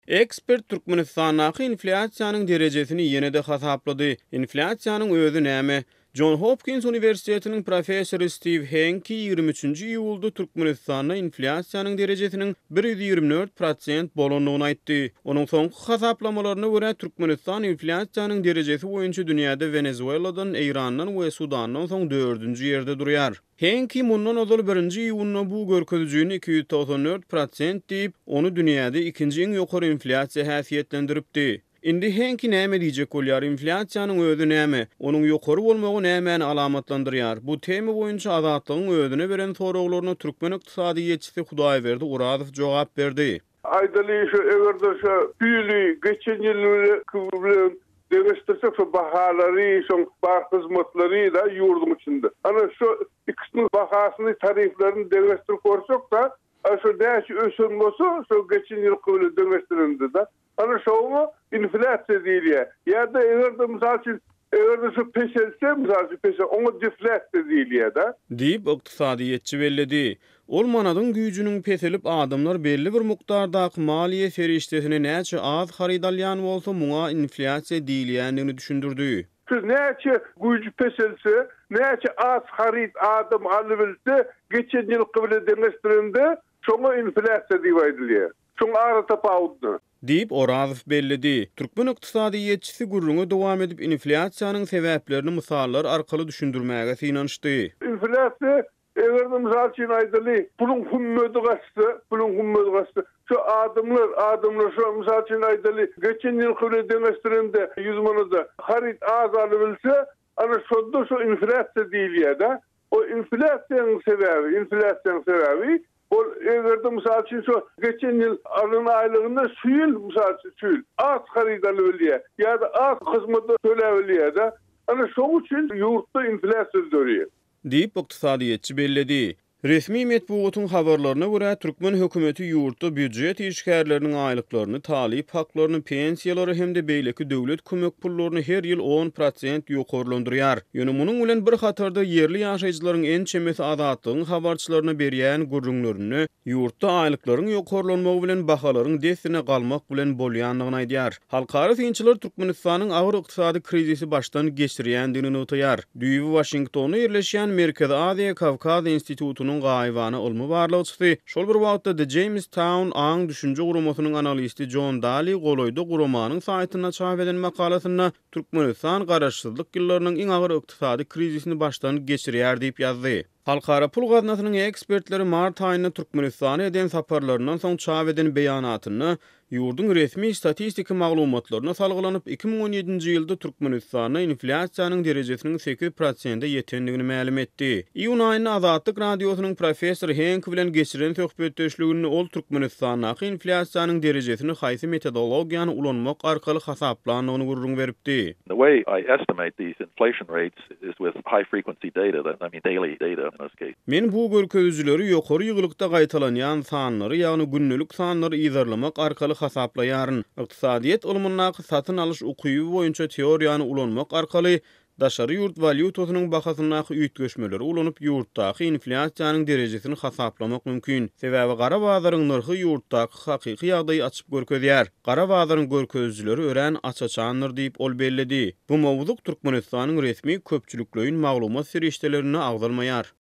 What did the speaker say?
Ekspert Türkmenistanyň inflasiýanyň derejesini ýene-de hasaplady. Inflasiýanyň özü näme? John Hopkins Universitetiniň professoru Steve Hanke 23-nji iýulda Türkmenistanda inflasiýanyň derejesiniň 124% bolandygyny aýtdy. Onuň soňky hasaplamalarına görä Türkmenistan inflasiýanyň derejesi boýunça dünýäde Venezueladan, Irandan we Sudandan soň 4-nji ýerde durýar. Hanke mundan ozal 1-nji iýulda bu görkezijini 294% diýip, onu dünýäde ikinji iň ýokary inflasiýa häsiýetlendiripdi. Indi Hanke näme diýjek bolýar? Inflasiýanyň özü näme? Onuň ýokary bolmagy nämäni alamatlandyrýar? Bu tema boýunça azatlygyň özüne beren soraglaryna türkmen ykdysadyýetçisi Hudaýberdi Urazow jogap berdi. Aýdaly şu egerde şu püýli geçen ýyly bilen degestirsek şu bahalary, şu bar hyzmatlary da ýurdum içinde. Ana şu ikisiniň bahasyny, tariflerini degestirip görсек da, şu däşi ösüm bolsa, şu geçen ýyl köle degestirindi da. Ana şoňa inflasiýa diýilýär. Ýa-da egerde mysal üçin egerde şu peselse, mysal üçin pesel, oňa deflasiýa diýilýär da. Diýip ykdysadyýetçi belledi. Ol manadyň güýjüniň peselip adamlar belli bir mukdardaky maliýe feriştesine näçe az haridalýan bolsa, muňa inflasiýa diýilýändigini düşündirdi. Siz näçe güýjü peselse, näçe az harid adam alybilse, geçen ýyl bilen degestirindi, şoňa inflasiýa diýip aýdylýar. Şoň ara tapawdy. Diýip Urazow belledi. Türkmen ykdysadyýetçisi gurruňa dowam edip inflasiýanyň sebäplerini misallar arkaly düşündirmäge synanşdy. Inflasiýa egerde mysal üçin aýdaly, puluň hümmeti gaçdy, şu adamlar şu mysal üçin aýdaly, geçen ýyl bilen degestirindi 100 manada harit az alybilse, ana şonda şu inflasiýa diýilýär da. O inflasiýanyň sebäbi ol egerde mysal üçin şu geçen ýyl alynan aýlygynda süýül mysal üçin az harydaly bolýar ýa-da az hyzmaty tölebilýär da. Ana şoň üçin ýurtda inflasiýa dörýär. Diýip ykdysadyýetçi belledi. Resmi medeniýetiň habarlaryna görä Türkmen hökümeti ýurtda büdjet işgärleriniň aýlyklaryny, talyp haklaryny, pensiýalary hemde beýleki döwlet kömek pullaryny her ýyl 10% ýokarlandyrýar. Ýöne munyň bilen bir hatarda ýerli ýaşaýjylaryň en çemesi azatlygyň habarçylaryna berýän gurrunlaryny ýurtda aýlyklaryň ýokarlanmagy bilen bahalaryň desine galmak bilen bolýandygyny aýdýar. Halkara synçylar Türkmenistanyň agyr ykdysady krizisi başdan geçirýändigini notaýar. Düýbi Washingtonda ýerleşýän Merkezi Aziýa Kavkaz Institutynyň gaýwany ulmy barlygçysy, şol bir wagtda The Jamestown Aň düşünje guramasynyň analisti John Daly goloýda guramanyň saýtyna çap eden makalasyna Türkmenistan garaşsyzlyk ýyllarynyň iň agyr ykdysady krizisini başdan geçirýär diýip ýazdy. Halkara pul gaznasynyň ekspertleri mart aýyna Türkmenistana eden saparlaryndan soň çap eden beýanatyny ýurdun resmi statistika maglumatlaryna salgylanyp 2017-nji ýylda Türkmenistana inflasiýanyň derejesiniň 8%-de ýetendigini ma'lum etdi. Iýun aýyny Azatlyk radiosynyň professor Hanke bilen geçiren söhbetdeşligini ol Türkmenistanaky inflasiýanyň derejesini haýsy metodologiýany ulanmak arkaly hasaplanyny gurrun beripdi. The way I estimate these inflation rates is with high frequency data, daily data in this case. Men bu görkezjileri ýokary ýyglykda gaýtalanýan sanlary, ýagny günnelik sanlary ýazarlamak arkaly hasaplaýaryn. Ykdysadyýet ulumynyň satyn alyş ukyby boýunça teoriýany ulanmak arkaly daşary ýurt valyutasynyň bahasyna üýtgeşmeleri ulanyp ýurtdaky inflasiýanyň derejesini hasaplamak mümkin. Sebäbi gara bazaryň narhy ýurtdaky hakyky ýagdaýy açyp görkezýär. Gara bazaryň görkezjileri ören açaçandyr diýip ol belledi. Bu mowzuk Türkmenistanyň resmi köpçülikleýin maglumat serişdelerini agdalmaýar.